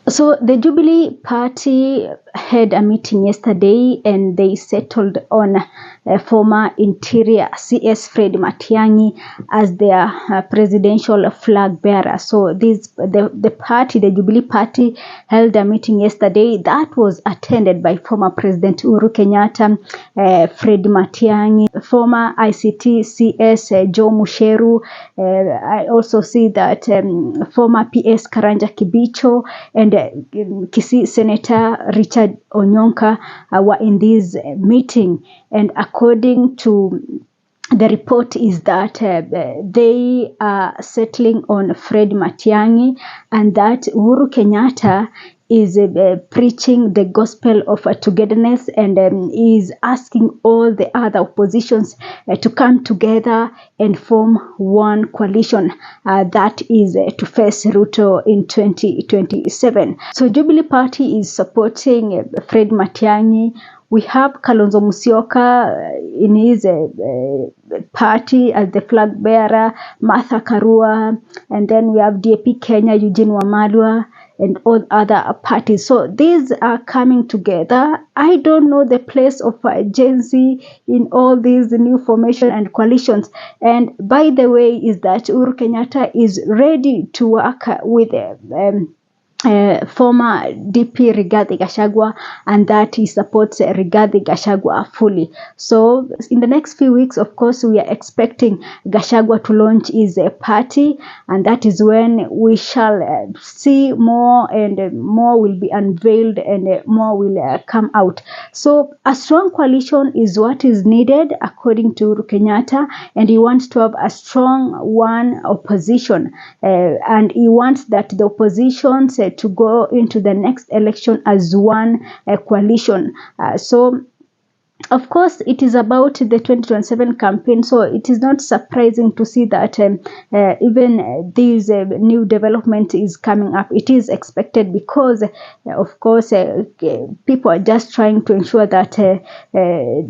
So the Jubilee Party had a meeting yesterday and they settled on former Interior CS Fred Matiang'i as their presidential flag bearer. So the party, the Jubilee Party, held a meeting yesterday that was attended by former President Uhuru Kenyatta, Fred Matiang'i, former ICT CS Joe Musheru. I also see that former PS Karanja Kibicho and Kisii Senator Richard Onyonka were in this meeting, and according to the report is that they are settling on Fred Matiang'i, and that Uhuru Kenyatta is preaching the gospel of togetherness, and is asking all the other oppositions to come together and form one coalition that is to face Ruto in 2027. So Jubilee Party is supporting Fred Matiang'i. We have Kalonzo Musyoka in his party as the flag bearer, Martha Karua, and then we have DAP Kenya, Eugene Wamalwa, and all other parties. So these are coming together. I don't know the place of Gen Z in all these new formation and coalitions. And by the way, is that Uhuru Kenyatta is ready to work with former DP Rigathi Gachagua, and that he supports Rigathi Gachagua fully. So in the next few weeks, of course, we are expecting Gachagua to launch his party, and that is when we shall see more, and more will be unveiled, and more will come out. So a strong coalition is what is needed according to Uhuru Kenyatta, and he wants to have a strong one opposition, and he wants that the oppositions to go into the next election as one coalition. So of course, it is about the 2027 campaign, so it is not surprising to see that even this new development is coming up. It is expected because, of course, people are just trying to ensure that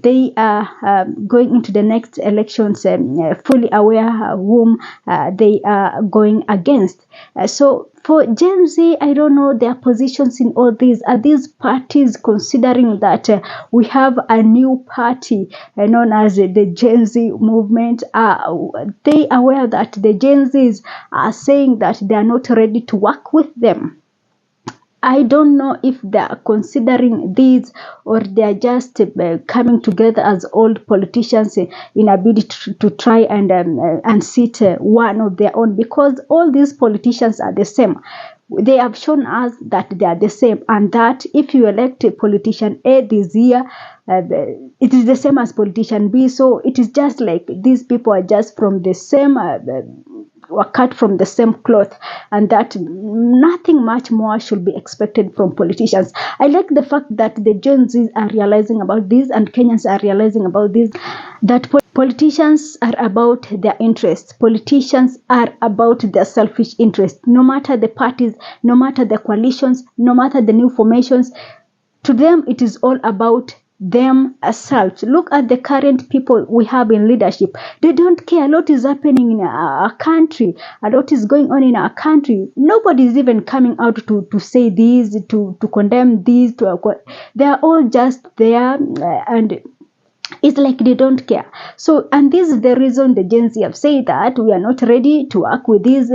they are going into the next elections fully aware whom they are going against. So for Gen Z, I don't know their positions in all these. Are these parties considering that we have a new party known as the Gen Z movement? Are they aware that the Gen Zs are saying that they are not ready to work with them? I don't know if they are considering these, or they are just coming together as old politicians in a bid to try and sit one of their own, because all these politicians are the same. They have shown us that they are the same, and that if you elect a politician A this year, it is the same as politician B. So it is just like these people are just from the same were cut from the same cloth, and that nothing much more should be expected from politicians. I like the fact that the Gen Zs are realizing about this, and Kenyans are realizing about this, that politicians are about their interests. Politicians are about their selfish interests. No matter the parties, no matter the coalitions, no matter the new formations, to them it is all about themselves. Look at the current people we have in leadership. They don't care. A lot is happening in our country. A lot is going on in our country. Nobody is even coming out to say this, to condemn this. They are all just there, and it's like they don't care. So, and this is the reason the Gen Z have said that we are not ready to work with these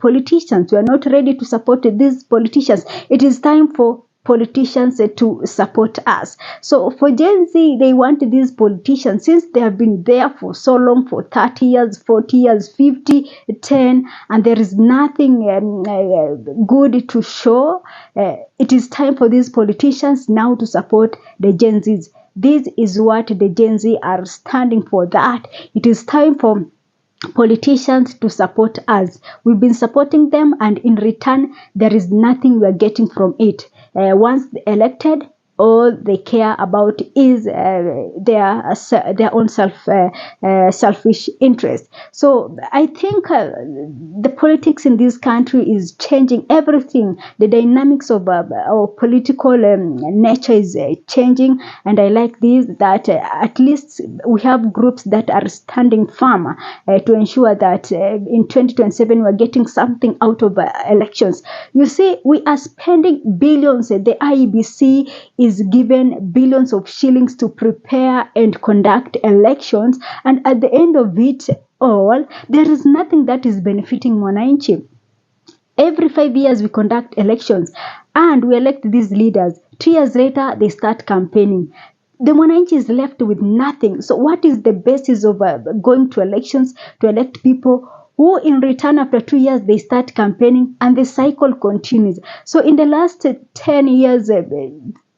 politicians. We are not ready to support these politicians. It is time for politicians to support us. So for Gen Z, they want these politicians, since they have been there for so long, for 30 years, 40 years, 50, 10, and there is nothing good to show. It is time for these politicians now to support the Gen Zs. This is what the Gen Z are standing for, that it is time for politicians to support us. We've been supporting them, and in return, there is nothing we are getting from it. Once elected, all they care about is their own selfish interest. So I think the politics in this country is changing everything. The dynamics of our political nature is changing, and I like this, that at least we have groups that are standing firm to ensure that in 2027 we're getting something out of elections. You see, we are spending billions. The IEBC is given billions of shillings to prepare and conduct elections, and at the end of it all, there is nothing that is benefiting Mwananchi. Every 5 years we conduct elections and we elect these leaders. 2 years later, they start campaigning. The Mwananchi is left with nothing. So what is the basis of going to elections to elect people who in return after 2 years they start campaigning, and the cycle continues? So in the last 10 years,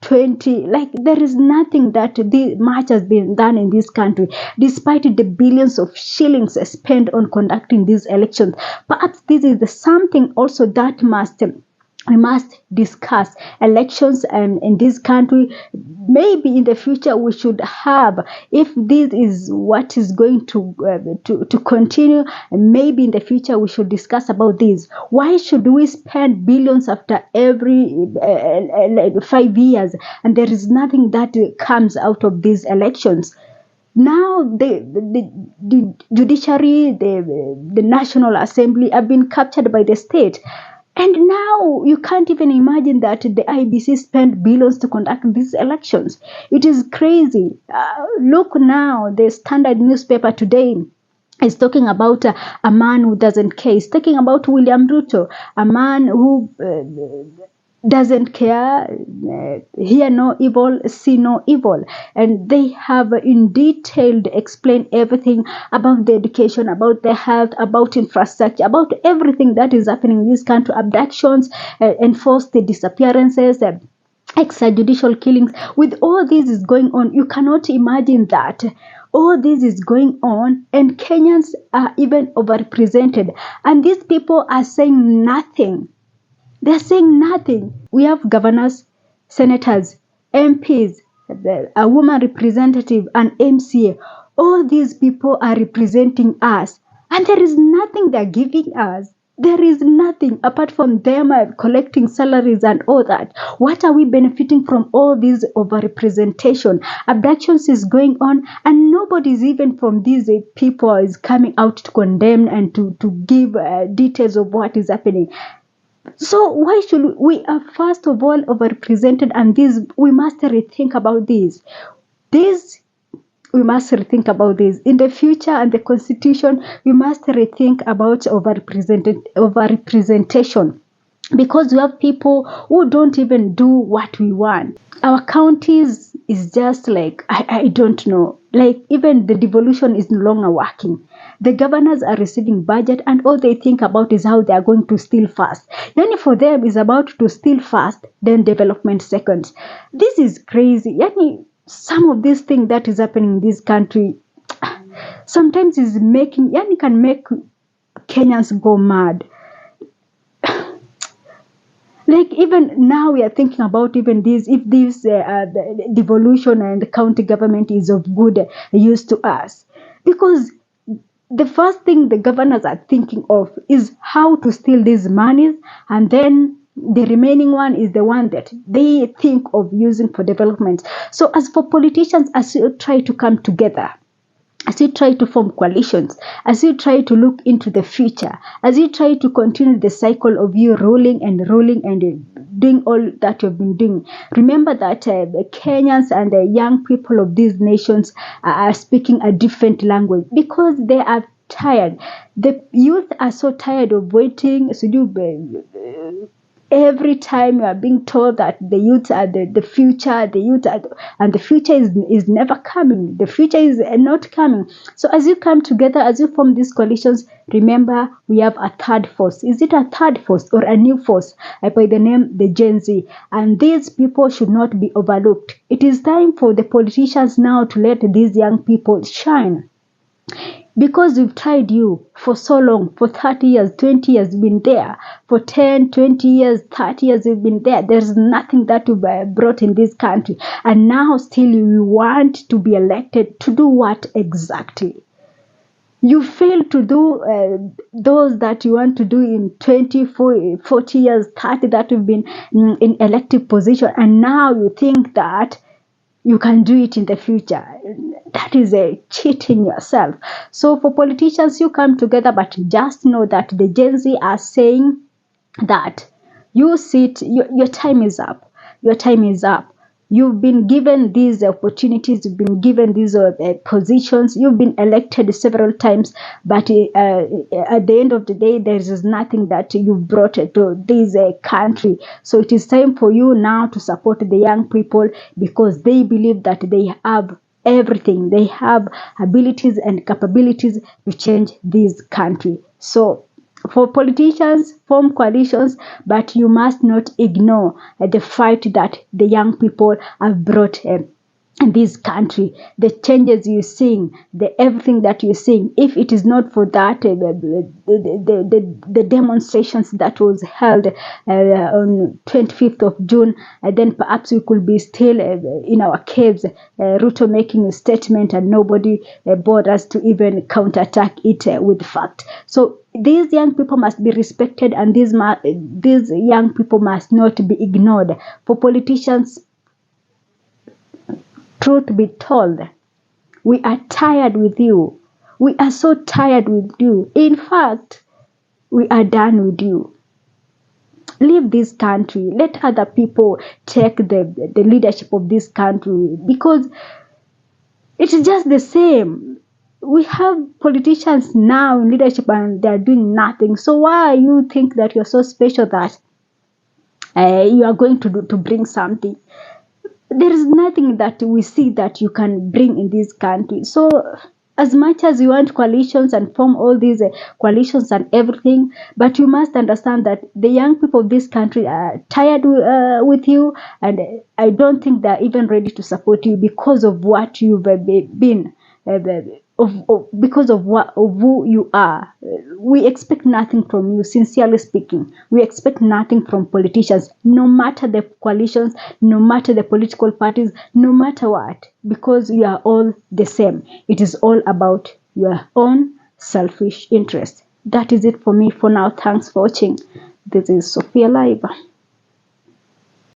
20, like, there is nothing that much has been done in this country, despite the billions of shillings spent on conducting these elections. Perhaps this is something also that we must discuss. Elections in this country, maybe in the future we should have, if this is what is going to continue, maybe in the future we should discuss about this. Why should we spend billions after every 5 years, and there is nothing that comes out of these elections? Now the judiciary, the National Assembly have been captured by the state. And now you can't even imagine that the IBC spent billions to conduct these elections. It is crazy. Look now, the Standard newspaper today is talking about a man who doesn't care. It's talking about William Ruto, a man who doesn't care, hear no evil, see no evil. And they have in detail explained everything about the education, about the health, about infrastructure, about everything that is happening in this country: abductions, enforced disappearances, extrajudicial killings. With all this is going on, you cannot imagine that all this is going on and Kenyans are even overrepresented, and these people are saying nothing. They're saying nothing. We have governors, senators, MPs, a woman representative, an MCA. All these people are representing us, and there is nothing they're giving us. There is nothing apart from them collecting salaries and all that. What are we benefiting from all this overrepresentation? Abductions is going on, and nobody's even from these people is coming out to condemn and to give details of what is happening. So why should we are first of all overrepresented, and this we must rethink about this. We must rethink about this. In the future and the constitution, we must rethink about overrepresentation, because we have people who don't even do what we want. Our counties is just like, I don't know, like even the devolution is no longer working. The governors are receiving budget, and all they think about is how they are going to steal first. Yani for them is about to steal first, then development second. This is crazy. Yani some of these things that is happening in this country sometimes is making, yani can make Kenyans go mad. Like even now we are thinking about even this, if this devolution and the county government is of good use to us, because the first thing the governors are thinking of is how to steal these monies, and then the remaining one is the one that they think of using for development. So as for politicians, as you try to come together, as you try to form coalitions, as you try to look into the future, as you try to continue the cycle of you ruling and doing all that you've been doing, remember that the Kenyans and the young people of these nations are speaking a different language, because they are tired. The youth are so tired of waiting. So every time you are being told that the youth are the future, and the future is never coming. The future is not coming. So as you come together, as you form these coalitions, remember we have a third force. Is it a third force or a new force? By the name the Gen Z. And these people should not be overlooked. It is time for the politicians now to let these young people shine. because we've tried you for so long, for 30 years, 20 years, you've been there. For 10, 20 years, 30 years, you've been there. There's nothing that you've brought in this country. And now still you want to be elected to do what exactly? You fail to do those that you want to do in 20, 40 years, 30 that you've been in elective position. And now you think that you can do it in the future. That is cheating yourself. So for politicians, you come together, but just know that the Gen Z are saying that you sit, your time is up. Your time is up. You've been given these opportunities, you've been given these positions, you've been elected several times, but at the end of the day, there is nothing that you've brought to this country. So it is time for you now to support the young people, because they believe that they have everything. They have abilities and capabilities to change this country. So for politicians, form coalitions, but you must not ignore the fight that the young people have brought in this country, the changes you're seeing, the everything that you're seeing. If it is not for that, the demonstrations that was held on 25th of June, then perhaps we could be still in our caves, Ruto making a statement and nobody bothers to even counterattack it with fact. So these young people must be respected, and these young people must not be ignored. For politicians, truth be told, we are tired with you. We are so tired with you. In fact, we are done with you. Leave this country. Let other people take the leadership of this country, because it is just the same. We have politicians now in leadership and they are doing nothing. So why you think that you're so special that you are going to bring something? There is nothing that we see that you can bring in this country. So as much as you want coalitions and form all these coalitions and everything, but you must understand that the young people of this country are tired with you, and I don't think they're even ready to support you because of what you've been, because of who you are. We expect nothing from you, sincerely speaking. We expect nothing from politicians, no matter the coalitions, no matter the political parties, no matter what, because you are all the same. It is all about your own selfish interest. That is it for me for now. Thanks for watching. This is Sophia Live.